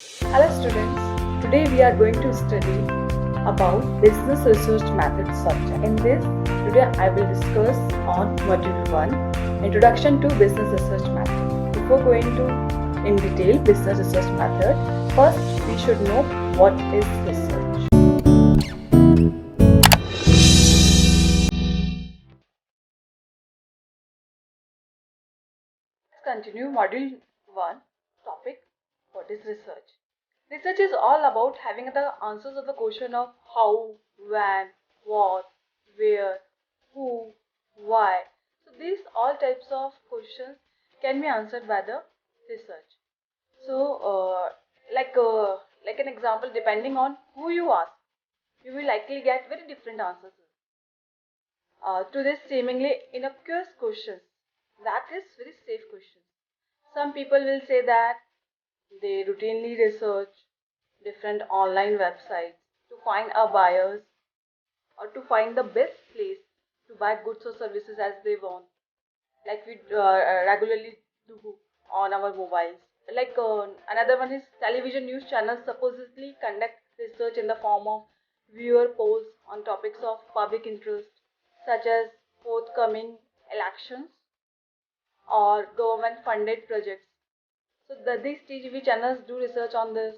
Hello students, today we are going to study about business research methods subject. In this, today I will discuss on module 1, Introduction to Business Research Method. Before going to in detail business research method, first we should know what is research. Let's continue module 1 topic, what is research? Research is all about having the answers of the question of how, when, what, where, who, why. So these all types of questions can be answered by the research. So like an example, depending on who you ask, you will likely get very different answers to this seemingly innocuous questions. That is very safe questions. Some people will say that they routinely research different online websites to find a buyers or to find the best place to buy goods or services as they want, like we regularly do on our mobiles. Another one is television news channels supposedly conduct research in the form of viewer polls on topics of public interest, such as forthcoming elections or government funded projects. So these TV channels do research on this.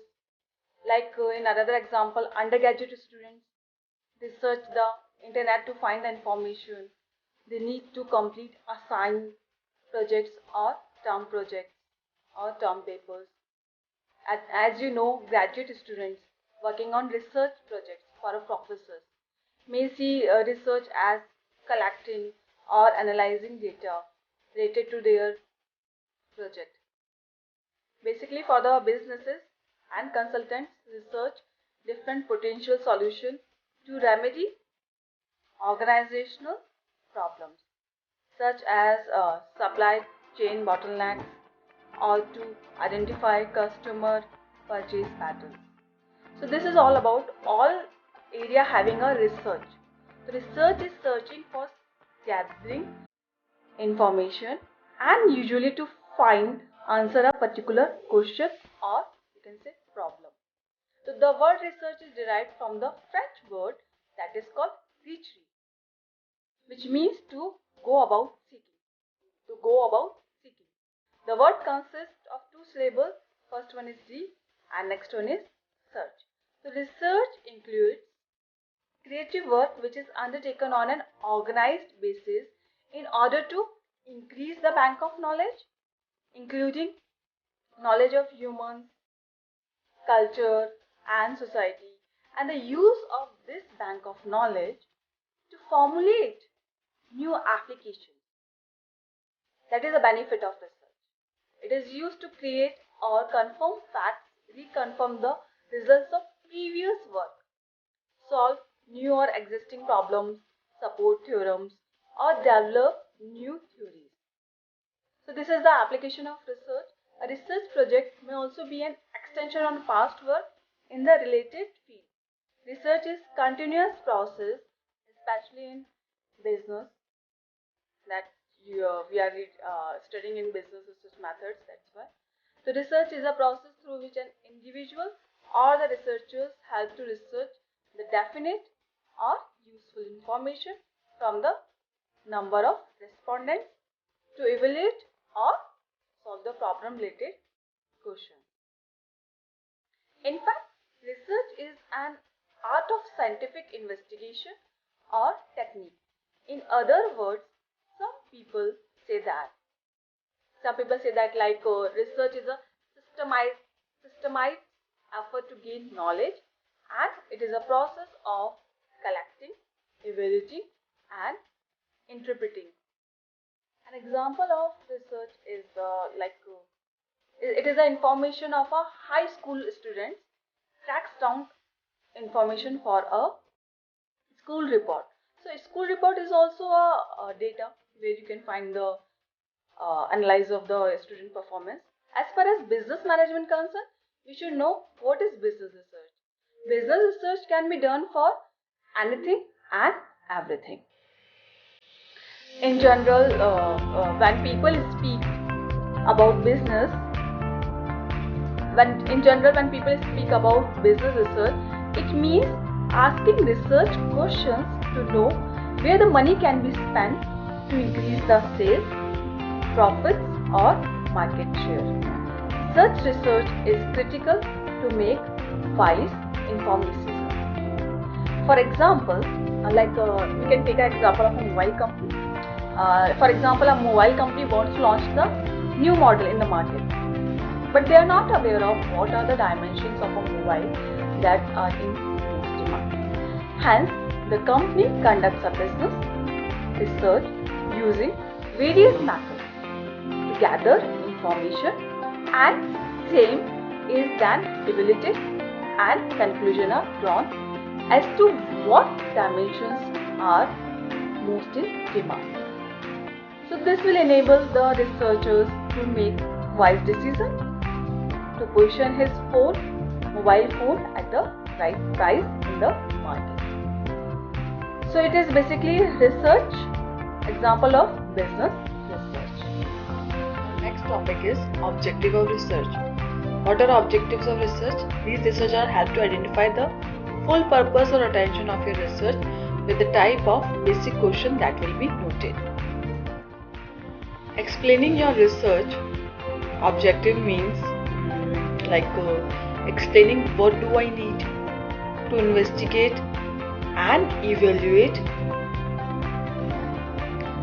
In another example, undergraduate students research the internet to find the information they need to complete assigned projects or term projects or term papers. As you know, graduate students working on research projects for a professors may see research as collecting or analyzing data related to their project. Basically, for the businesses and consultants, research different potential solutions to remedy organizational problems such as supply chain bottlenecks or to identify customer purchase patterns. So this is all about all area having a research. The research is searching for gathering information and usually to find answer a particular question or you can say problem. So the word research is derived from the French word that is called recherche, which means to go about seeking. To go about seeking. The word consists of two syllables. First one is re and next one is search. So research includes creative work which is undertaken on an organized basis in order to increase the bank of knowledge, including knowledge of humans, culture, and society, and the use of this bank of knowledge to formulate new applications. That is the benefit of research. It is used to create or confirm facts, reconfirm the results of previous work, solve new or existing problems, support theorems, or develop new theories. So this is the application of research. A research project may also be an extension on past work in the related field. Research is continuous process, especially in business that we are studying in business research methods. That's why. So research is a process through which an individual or the researchers help to research the definite or useful information from the number of respondents to evaluate or solve the problem related question. In fact, research is an art of scientific investigation or technique. In other words, some people say that research is a systemized effort to gain knowledge, and it is a process of collecting, evaluating, and interpreting. An example of research is it is the information of a high school student tracks down information for a school report. So a school report is also a data where you can find the analysis of the student performance. As far as business management concerned, we should know what is business research. Business research can be done for anything and everything. In general, when people speak about business, in general, when people speak about business research, it means asking research questions to know where the money can be spent to increase the sales, profits, or market share. Such research is critical to make wise, informed decisions. For example, we can take an example of a mobile company. For example, a mobile company wants to launch the new model in the market, but they are not aware of what are the dimensions of a mobile that are in most demand. Hence, the company conducts a business research using various methods to gather information, and same is then evaluated and conclusions are drawn as to what dimensions are most in demand. So this will enable the researchers to make wise decisions to position his mobile phone at the right price in the market. So it is basically research, example of business research. Our next topic is objective of research. What are objectives of research? These researchers help to identify the full purpose or attention of your research with the type of basic question that will be noted. Explaining your research objective means explaining what do I need to investigate and evaluate.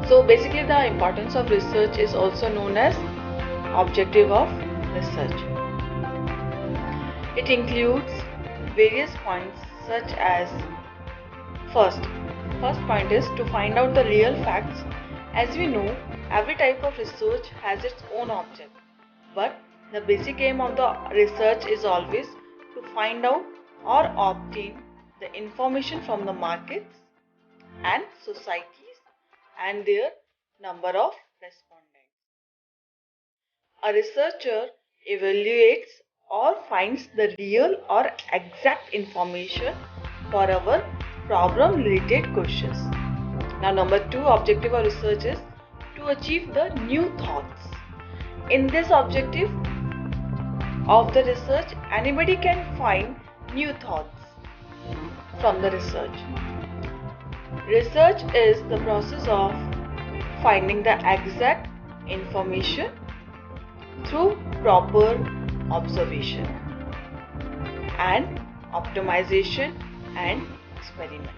So basically the importance of research is also known as objective of research. It includes various points such as first point is to find out the real facts. As we know, every type of research has its own object, but the basic aim of the research is always to find out or obtain the information from the markets and societies and their number of respondents. A researcher evaluates or finds the real or exact information for our problem related questions. Now number 2 objective of research is to achieve the new thoughts. In this objective of the research, anybody can find new thoughts from the research. Research is the process of finding the exact information through proper observation and optimization and experiments.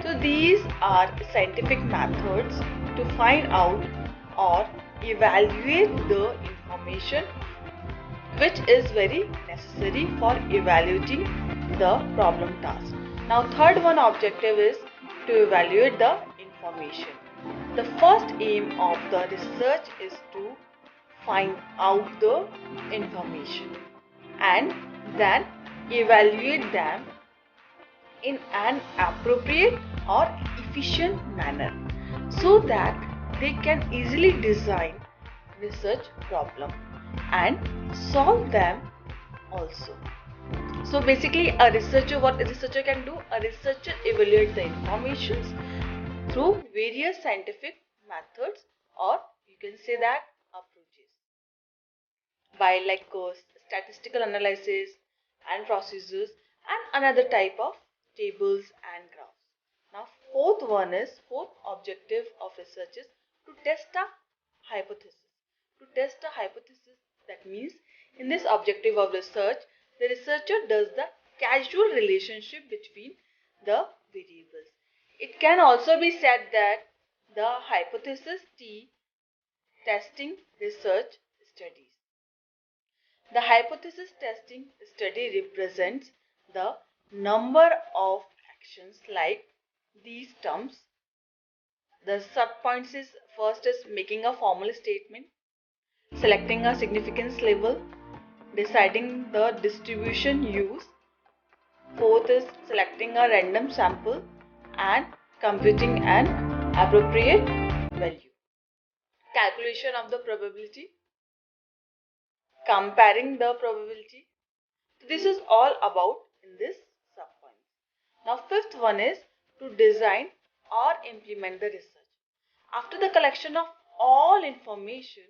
So these are scientific methods to find out or evaluate the information which is very necessary for evaluating the problem task. Now third one objective is to evaluate the information. The first aim of the research is to find out the information and then evaluate them in an appropriate or efficient manner so that they can easily design research problem and solve them also. So basically what a researcher can do, a researcher evaluates the information through various scientific methods, or you can say that approaches, by statistical analysis and procedures and another type of tables and graphs. Now fourth objective of research is to test a hypothesis. To test a hypothesis, that means in this objective of research, the researcher does the causal relationship between the variables. It can also be said that the hypothesis T testing research studies. The hypothesis testing study represents the number of actions like these terms. The subpoints is first is making a formal statement, selecting a significance level, deciding the distribution used. Fourth is selecting a random sample and computing an appropriate value. Calculation of the probability, comparing the probability. This is all about in this subpoint. Now fifth one is to design or implement the research. After the collection of all information,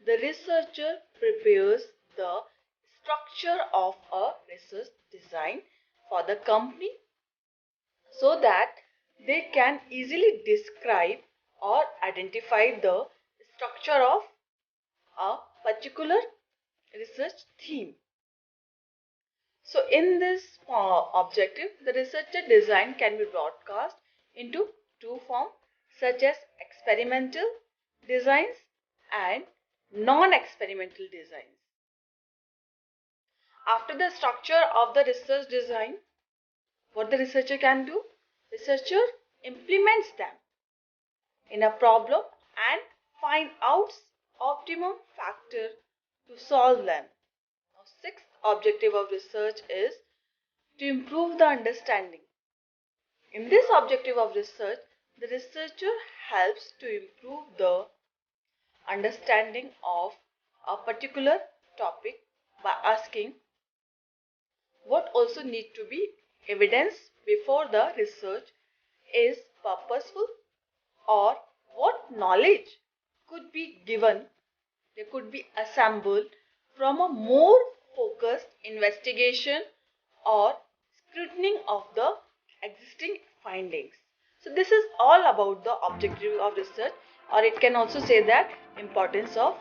the researcher prepares the structure of a research design for the company so that they can easily describe or identify the structure of a particular research theme. So in this objective, the researcher design can be broadcast into two forms such as experimental designs and non-experimental designs. After the structure of the research design, what the researcher can do? Researcher implements them in a problem and find out optimum factor to solve them. Now, sixth objective of research is to improve the understanding. In this objective of research, the researcher helps to improve the understanding of a particular topic by asking what also need to be evidence before the research is purposeful, or what knowledge could be given, they could be assembled from a more focused investigation or scrutiny of the existing findings. So this is all about the objective of research, or it can also say that importance of